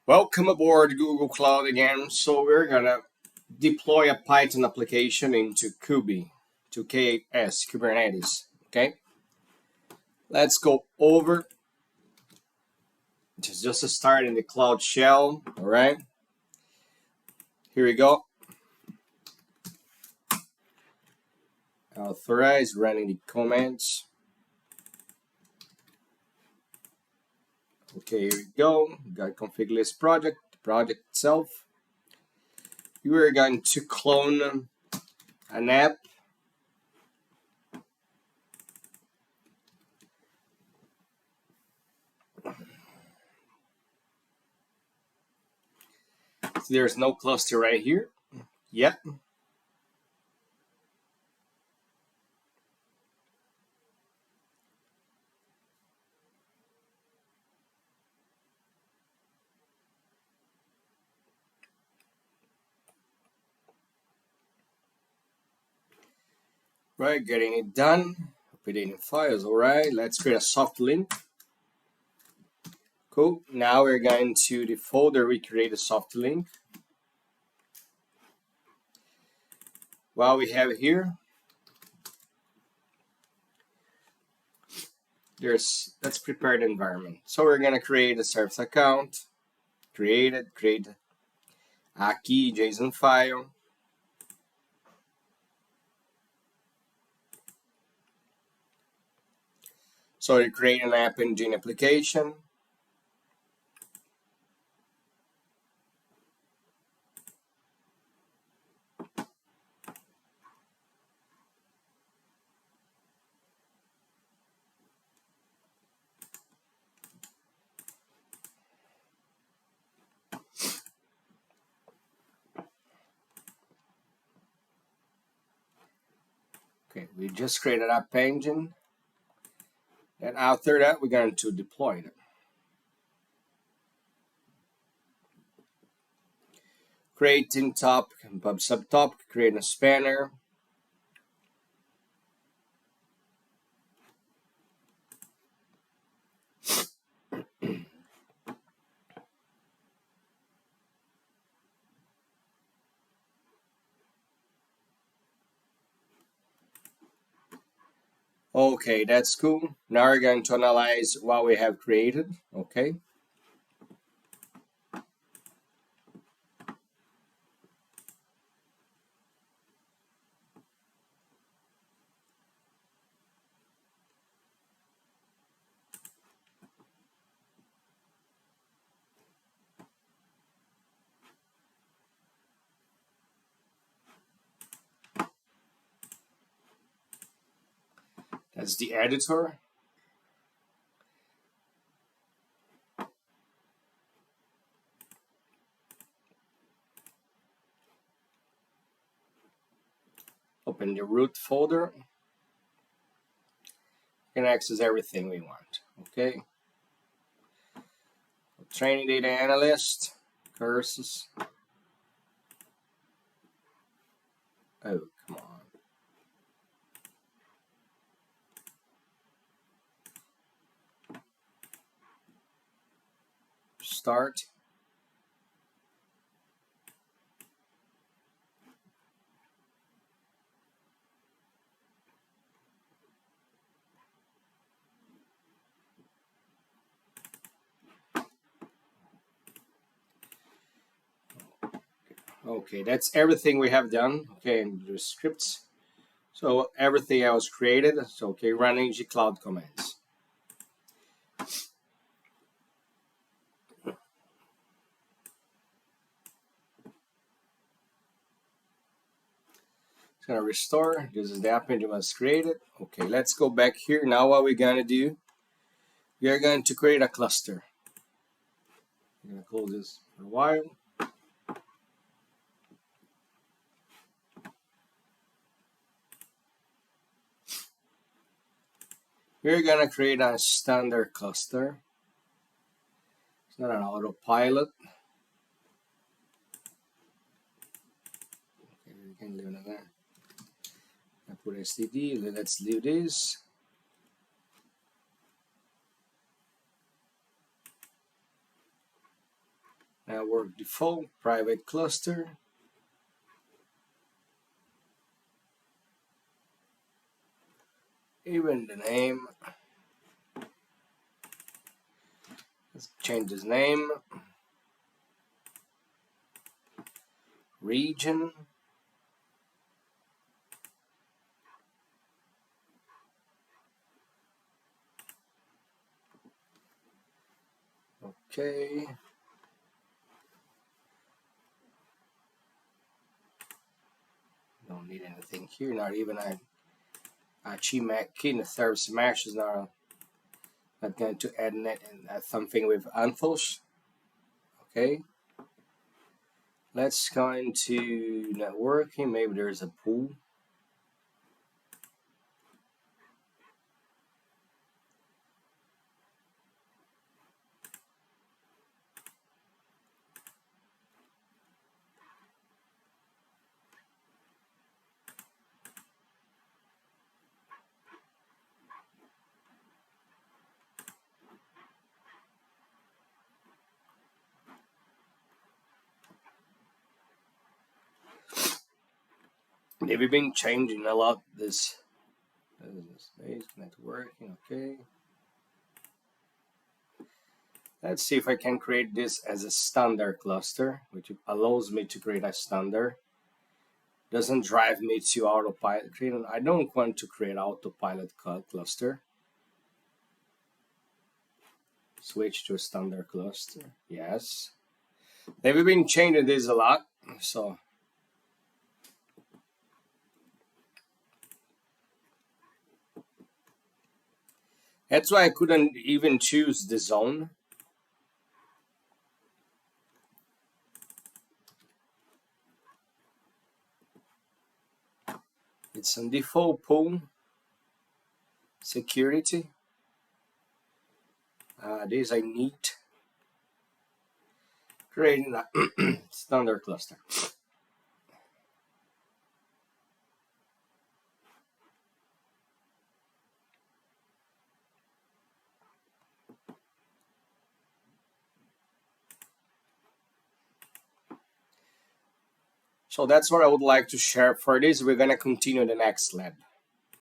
Welcome aboard Google Cloud again. So we're gonna deploy a Python application into Kubernetes. Okay, let's go over. Just to start in the Cloud Shell. All right, here we go. Authorize running the commands. Okay, here we go. We got config list project, the project itself. We are going to clone an app. So there's no cluster right here. Yep. Right, getting it done. Updating files. All right, let's create a soft link. Cool. Now we're going to the folder we create a soft link. What we have here, let's prepare the environment. So we're gonna create a service account. Create a key JSON file. So we create an app engine application. Okay, we just created app engine. And after that, we're going to deploy it. Creating top, pub subtop, creating a spanner. Okay, that's cool. Now we're going to analyze what we have created. Okay. That's the editor. Open the root folder. You can access everything we want. Okay. Training data analyst. Curses. Oh, come on. Start. Okay, that's everything we have done. Okay, and the scripts. So everything else created. So okay, running G-Cloud commands. It's gonna restore. This is the app engine was created. Okay, let's go back here. Now what we're gonna do, we are going to create a cluster. I'm gonna close this for a while. We're gonna create a standard cluster. It's not an autopilot. Okay, we can leave it there. I put std. Let's leave this. Network default, private cluster. Even the name. Let's change his name. Region. Okay. Don't need anything here, not even a CMAC key in the third smash is not going to add net and something with anthos. Okay. Let's go into networking. Maybe there's a pool. They've been changing a lot this space networking. Okay. Let's see if I can create this as a standard cluster, which allows me to create a standard. Doesn't drive me to autopilot. I don't want to create autopilot cluster. Switch to a standard cluster. Yes. They've been changing this a lot, so that's why I couldn't even choose the zone. It's on default pool. Security. This I need. Creating a standard cluster. So that's what I would like to share for this. We're going to continue in the next lab.